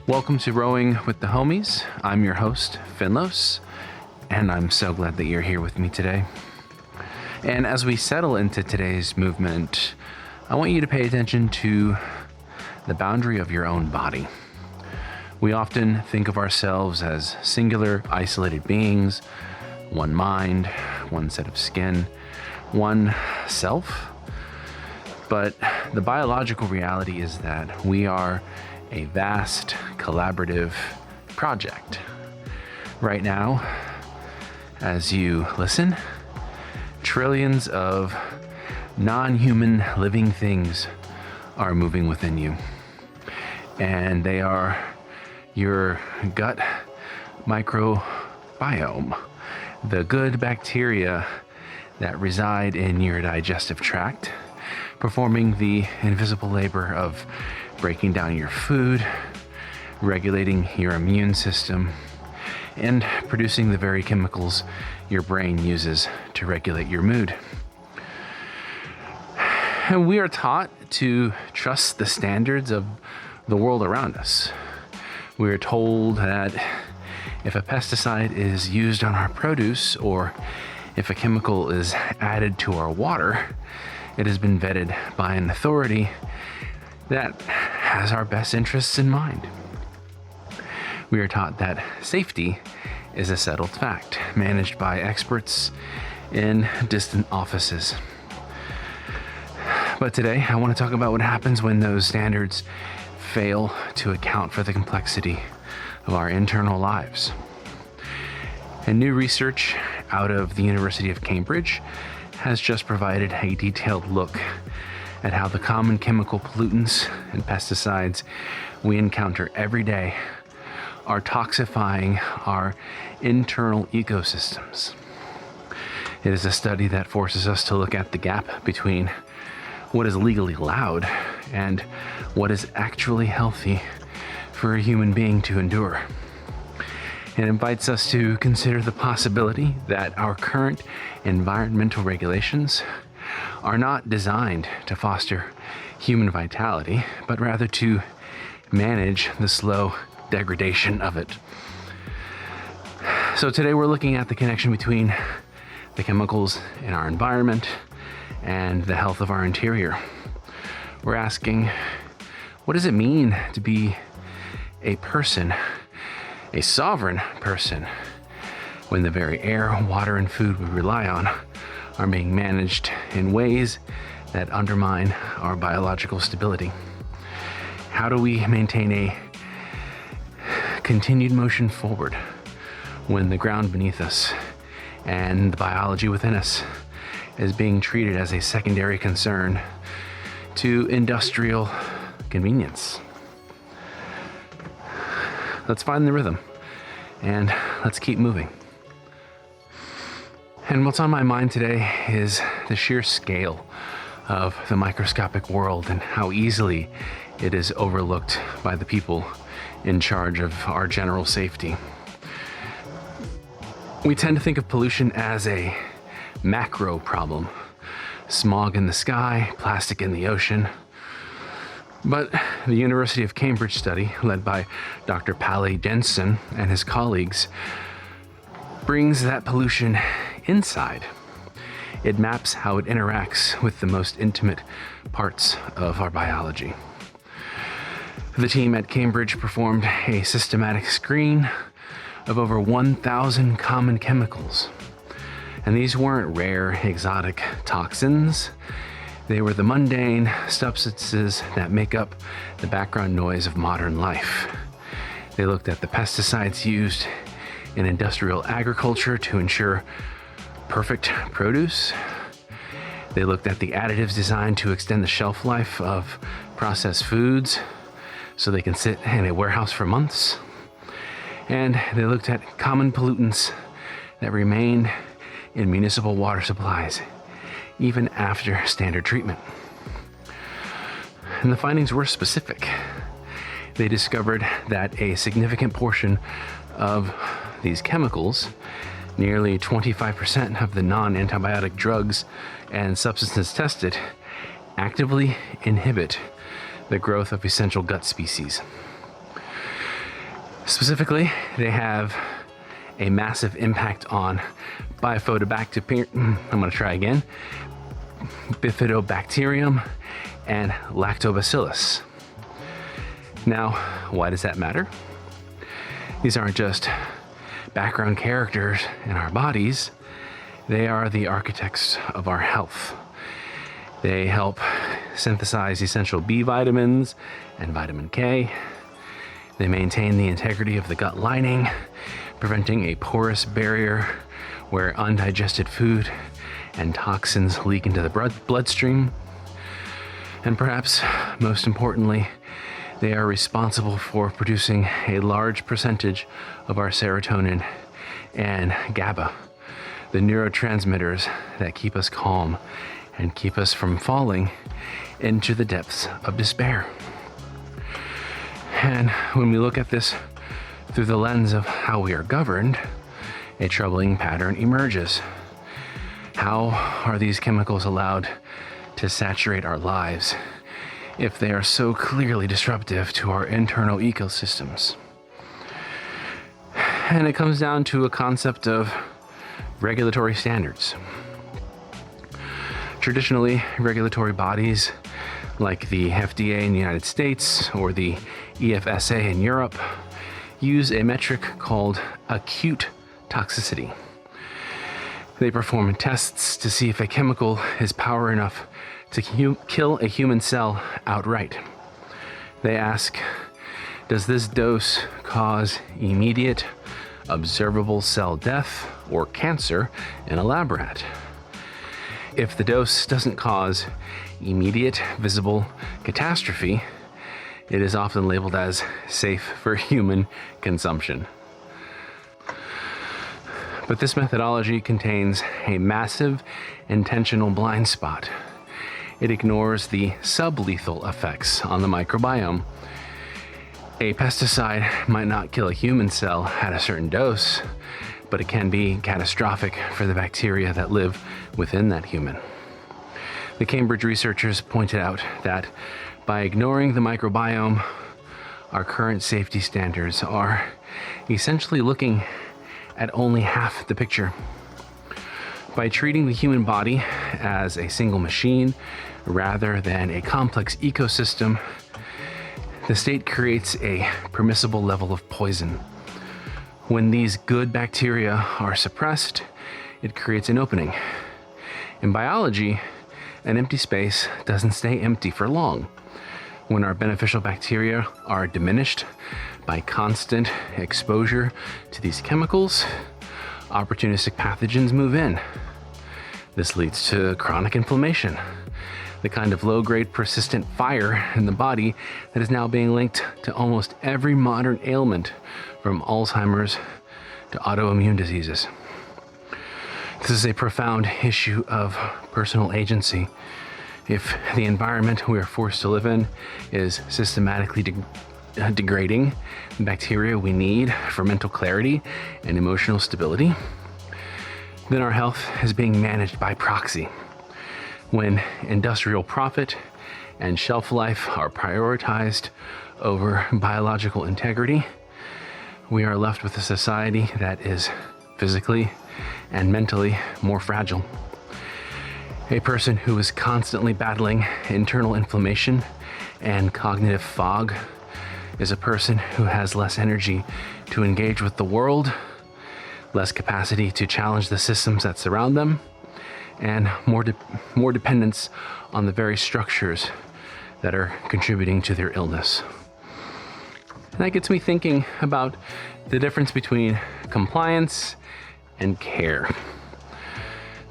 Welcome to Rowing with the Homies. I'm your host, Finlos, and I'm so glad that you're here with me today. And as we settle into today's movement, I want you to pay attention to the boundary of your own body. We often think of ourselves as singular, isolated beings, one mind, one set of skin, one self. But the biological reality is that we are a vast, collaborative project. Right now, as you listen, trillions of non-human living things are moving within you. And they are your gut microbiome, the good bacteria that reside in your digestive tract, performing the invisible labor of breaking down your food, regulating your immune system, and producing the very chemicals your brain uses to regulate your mood. And we are taught to trust the standards of the world around us. We are told that if a pesticide is used on our produce or if a chemical is added to our water, it has been vetted by an authority that has our best interests in mind. We are taught that safety is a settled fact, managed by experts in distant offices. But today, I want to talk about what happens when those standards fail to account for the complexity of our internal lives. And new research out of the University of Cambridge has just provided a detailed look at how the common chemical pollutants and pesticides we encounter every day are toxifying our internal ecosystems. It is a study that forces us to look at the gap between what is legally allowed and what is actually healthy for a human being to endure. It invites us to consider the possibility that our current environmental regulations are not designed to foster human vitality, but rather to manage the slow degradation of it. So today we're looking at the connection between the chemicals in our environment and the health of our interior. We're asking, what does it mean to be a person, a sovereign person, when the very air, water, and food we rely on are being managed in ways that undermine our biological stability? How do we maintain a continued motion forward when the ground beneath us and the biology within us is being treated as a secondary concern to industrial convenience? Let's find the rhythm and let's keep moving. And what's on my mind today is the sheer scale of the microscopic world and how easily it is overlooked by the people in charge of our general safety. We tend to think of pollution as a macro problem: smog in the sky, plastic in the ocean. But the University of Cambridge study, led by Dr. Palle Jensen and his colleagues, brings that pollution inside. It maps how it interacts with the most intimate parts of our biology. The team at Cambridge performed a systematic screen of over 1,000 common chemicals. And these weren't rare, exotic toxins. They were the mundane substances that make up the background noise of modern life. They looked at the pesticides used in industrial agriculture to ensure perfect produce. They looked at the additives designed to extend the shelf life of processed foods so they can sit in a warehouse for months. And they looked at common pollutants that remain in municipal water supplies even after standard treatment. And the findings were specific. They discovered that a significant portion of these chemicals, nearly 25% of the non-antibiotic drugs and substances tested, actively inhibit the growth of essential gut species. Specifically, they have a massive impact on bifidobacterium and lactobacillus. Now, why does that matter? These aren't just background characters in our bodies, they are the architects of our health. They help synthesize essential B vitamins and vitamin K. They maintain the integrity of the gut lining, preventing a porous barrier where undigested food and toxins leak into the bloodstream. And perhaps most importantly, they are responsible for producing a large percentage of our serotonin and GABA, the neurotransmitters that keep us calm and keep us from falling into the depths of despair. And when we look at this through the lens of how we are governed, a troubling pattern emerges. How are these chemicals allowed to saturate our lives if they are so clearly disruptive to our internal ecosystems? And it comes down to a concept of regulatory standards. Traditionally, regulatory bodies like the FDA in the United States or the EFSA in Europe use a metric called acute toxicity. They perform tests to see if a chemical is powerful enough to kill a human cell outright. They ask, does this dose cause immediate, observable cell death or cancer in a lab rat? If the dose doesn't cause immediate, visible catastrophe, it is often labeled as safe for human consumption. But this methodology contains a massive intentional blind spot. It ignores the sublethal effects on the microbiome. A pesticide might not kill a human cell at a certain dose, but it can be catastrophic for the bacteria that live within that human. The Cambridge researchers pointed out that by ignoring the microbiome, our current safety standards are essentially looking at only half the picture. By treating the human body as a single machine rather than a complex ecosystem, the state creates a permissible level of poison. When these good bacteria are suppressed, it creates an opening. In biology, an empty space doesn't stay empty for long. When our beneficial bacteria are diminished by constant exposure to these chemicals, opportunistic pathogens move in. This leads to chronic inflammation, the kind of low-grade persistent fire in the body that is now being linked to almost every modern ailment, from Alzheimer's to autoimmune diseases. This is a profound issue of personal agency. If the environment we are forced to live in is systematically degrading the bacteria we need for mental clarity and emotional stability, then our health is being managed by proxy. When industrial profit and shelf life are prioritized over biological integrity, we are left with a society that is physically and mentally more fragile. A person who is constantly battling internal inflammation and cognitive fog is a person who has less energy to engage with the world, less capacity to challenge the systems that surround them, and more dependence on the very structures that are contributing to their illness. And that gets me thinking about the difference between compliance and care.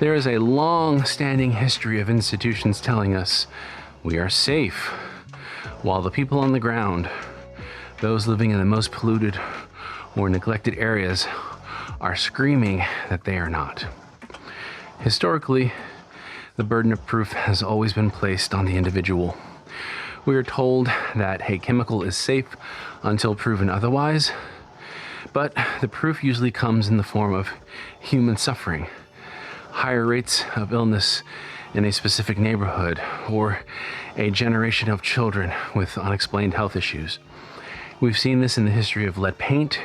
There is a long-standing history of institutions telling us we are safe, while the people on the ground, those living in the most polluted or neglected areas, are screaming that they are not. Historically, the burden of proof has always been placed on the individual. We are told that a chemical is safe until proven otherwise, but the proof usually comes in the form of human suffering, higher rates of illness in a specific neighborhood, or a generation of children with unexplained health issues. We've seen this in the history of lead paint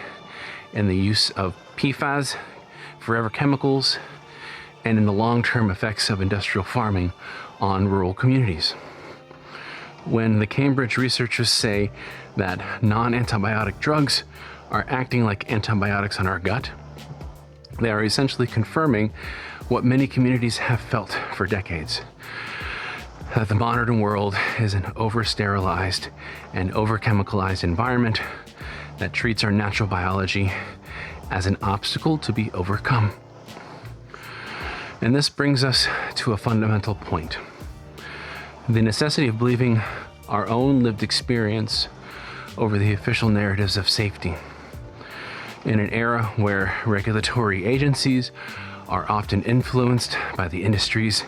and the use of PFAS, forever chemicals, and in the long-term effects of industrial farming on rural communities. When the Cambridge researchers say that non-antibiotic drugs are acting like antibiotics on our gut, they are essentially confirming what many communities have felt for decades, that the modern world is an over-sterilized and over-chemicalized environment that treats our natural biology as an obstacle to be overcome. And this brings us to a fundamental point: the necessity of believing our own lived experience over the official narratives of safety. In an era where regulatory agencies are often influenced by the industries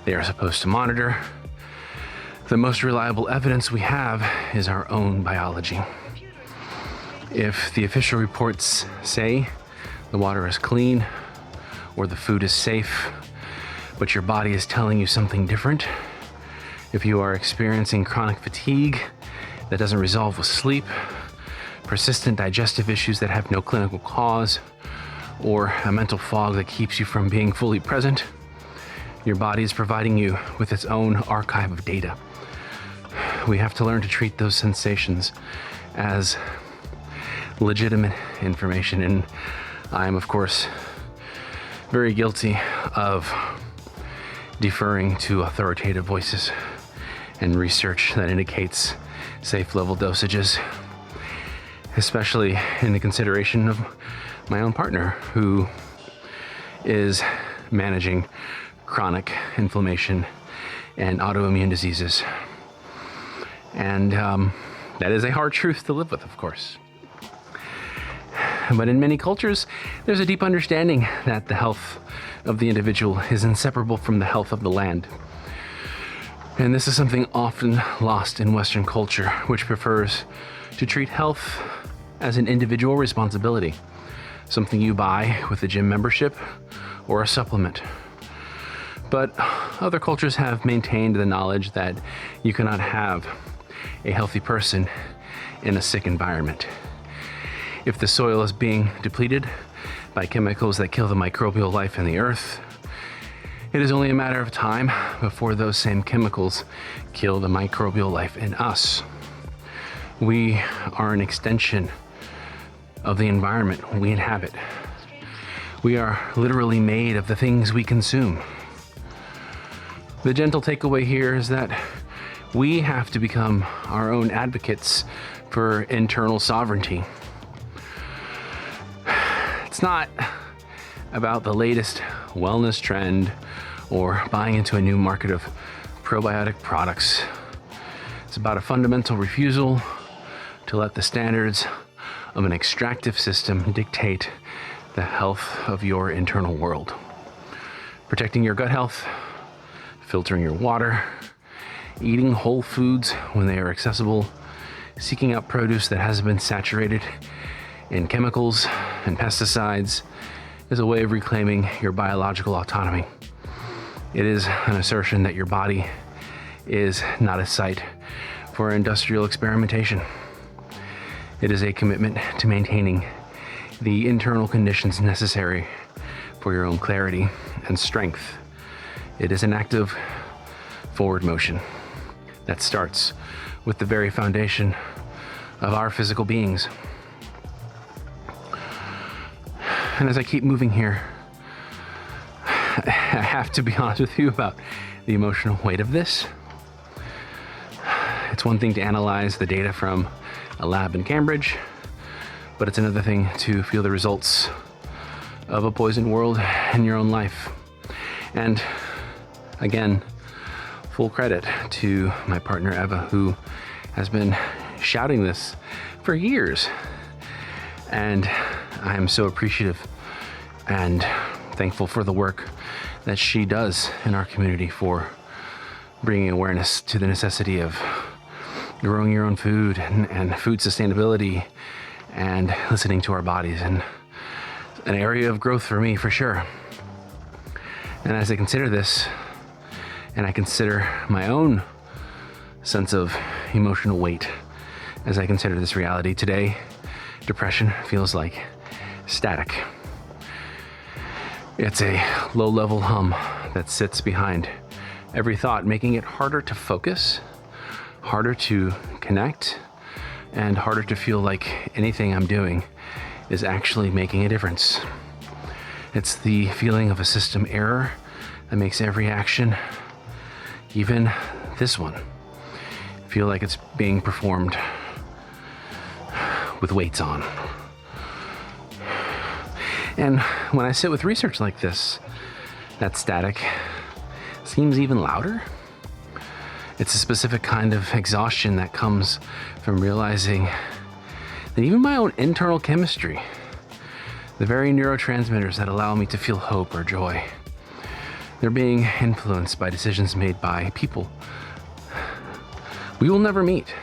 they are supposed to monitor, the most reliable evidence we have is our own biology. If the official reports say the water is clean or the food is safe, but your body is telling you something different, if you are experiencing chronic fatigue that doesn't resolve with sleep, persistent digestive issues that have no clinical cause, or a mental fog that keeps you from being fully present, your body is providing you with its own archive of data. We have to learn to treat those sensations as legitimate information, and I am, of course, very guilty of deferring to authoritative voices and research that indicates safe level dosages, especially in the consideration of my own partner, who is managing chronic inflammation and autoimmune diseases. And that is a hard truth to live with, of course. But in many cultures, there's a deep understanding that the health of the individual is inseparable from the health of the land. And this is something often lost in Western culture, which prefers to treat health as an individual responsibility, something you buy with a gym membership or a supplement. But other cultures have maintained the knowledge that you cannot have a healthy person in a sick environment. If the soil is being depleted by chemicals that kill the microbial life in the earth, it is only a matter of time before those same chemicals kill the microbial life in us. We are an extension of the environment we inhabit. We are literally made of the things we consume. The gentle takeaway here is that we have to become our own advocates for internal sovereignty. It's not about the latest wellness trend or buying into a new market of probiotic products. It's about a fundamental refusal to let the standards of an extractive system dictate the health of your internal world. Protecting your gut health, filtering your water, eating whole foods when they are accessible, seeking out produce that hasn't been saturated in chemicals and pesticides is a way of reclaiming your biological autonomy. It is an assertion that your body is not a site for industrial experimentation. It is a commitment to maintaining the internal conditions necessary for your own clarity and strength. It is an active forward motion that starts with the very foundation of our physical beings. And as I keep moving here, I have to be honest with you about the emotional weight of this. It's one thing to analyze the data from a lab in Cambridge, but it's another thing to feel the results of a poisoned world in your own life. And again, full credit to my partner Eva, who has been shouting this for years. And I am so appreciative and thankful for the work that she does in our community for bringing awareness to the necessity of growing your own food and food sustainability and listening to our bodies, and an area of growth for me, for sure. And as I consider this, and I consider my own sense of emotional weight as I consider this reality today, depression feels like static. It's a low-level hum that sits behind every thought, making it harder to focus, harder to connect, and harder to feel like anything I'm doing is actually making a difference. It's the feeling of a system error that makes every action, even this one, feel like it's being performed with weights on. And when I sit with research like this, that static seems even louder. It's a specific kind of exhaustion that comes from realizing that even my own internal chemistry, the very neurotransmitters that allow me to feel hope or joy, they're being influenced by decisions made by people we will never meet.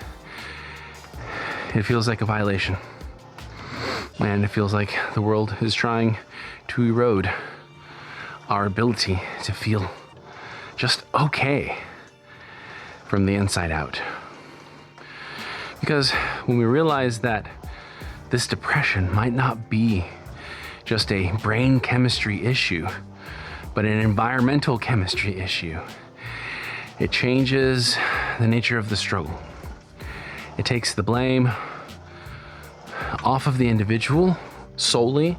It feels like a violation. And it feels like the world is trying to erode our ability to feel just okay from the inside out. Because when we realize that this depression might not be just a brain chemistry issue, but an environmental chemistry issue, it changes the nature of the struggle. It takes the blame off of the individual solely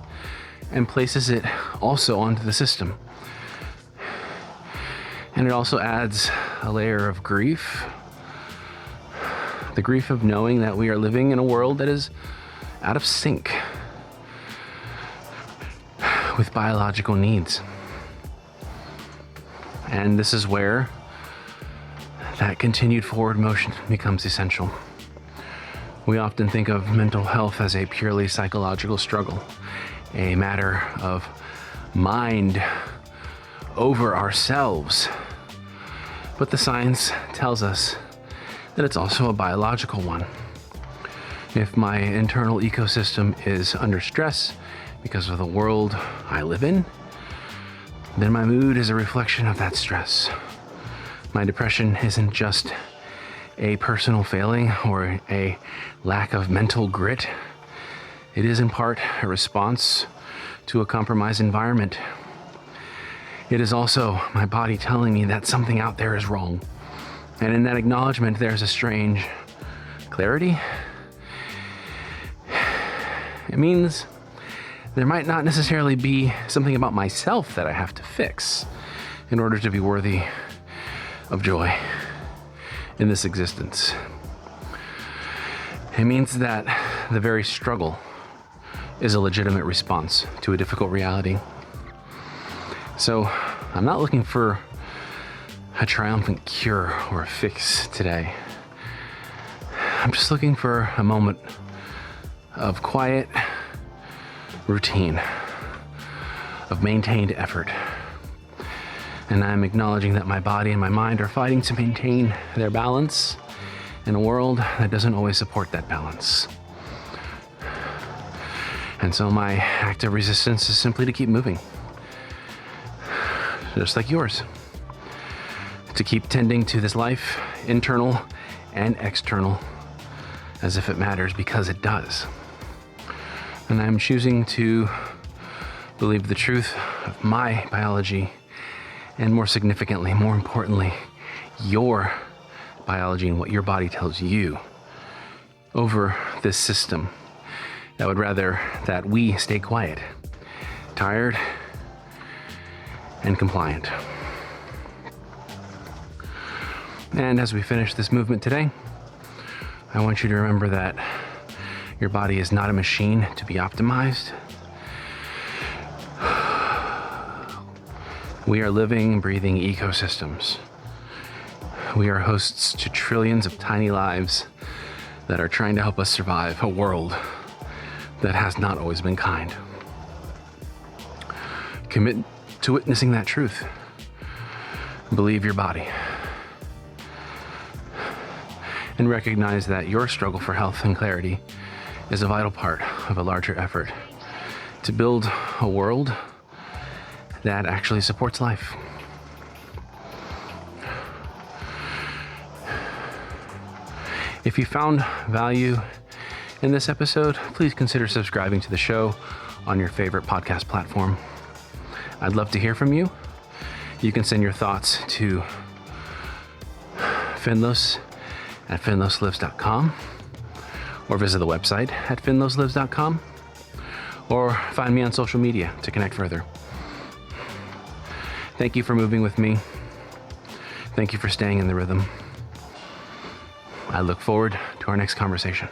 and places it also onto the system. And it also adds a layer of grief. The grief of knowing that we are living in a world that is out of sync with biological needs. And this is where that continued forward motion becomes essential. We often think of mental health as a purely psychological struggle, a matter of mind over ourselves. But the science tells us that it's also a biological one. If my internal ecosystem is under stress because of the world I live in, then my mood is a reflection of that stress. My depression isn't just a personal failing or a lack of mental grit. It is in part a response to a compromised environment. It is also my body telling me that something out there is wrong. And in that acknowledgement, there's a strange clarity. It means there might not necessarily be something about myself that I have to fix in order to be worthy of joy in this existence. It means that the very struggle is a legitimate response to a difficult reality. So I'm not looking for a triumphant cure or a fix today. I'm just looking for a moment of quiet routine, of maintained effort. And I'm acknowledging that my body and my mind are fighting to maintain their balance in a world that doesn't always support that balance. And so my act of resistance is simply to keep moving, just like yours. To keep tending to this life, internal and external, as if it matters, because it does. And I'm choosing to believe the truth of my biology, and more significantly, more importantly, your biology and what your body tells you over this system that would rather that we stay quiet, tired, and compliant. And as we finish this movement today, I want you to remember that your body is not a machine to be optimized. We are living, breathing ecosystems. We are hosts to trillions of tiny lives that are trying to help us survive a world that has not always been kind. Commit to witnessing that truth. Believe your body. And recognize that your struggle for health and clarity is a vital part of a larger effort to build a world that actually supports life. If you found value in this episode, please consider subscribing to the show on your favorite podcast platform. I'd love to hear from you. You can send your thoughts to finloslives@finloslives.com, or visit the website at finloslives.com, or find me on social media to connect further. Thank you for moving with me. Thank you for staying in the rhythm. I look forward to our next conversation.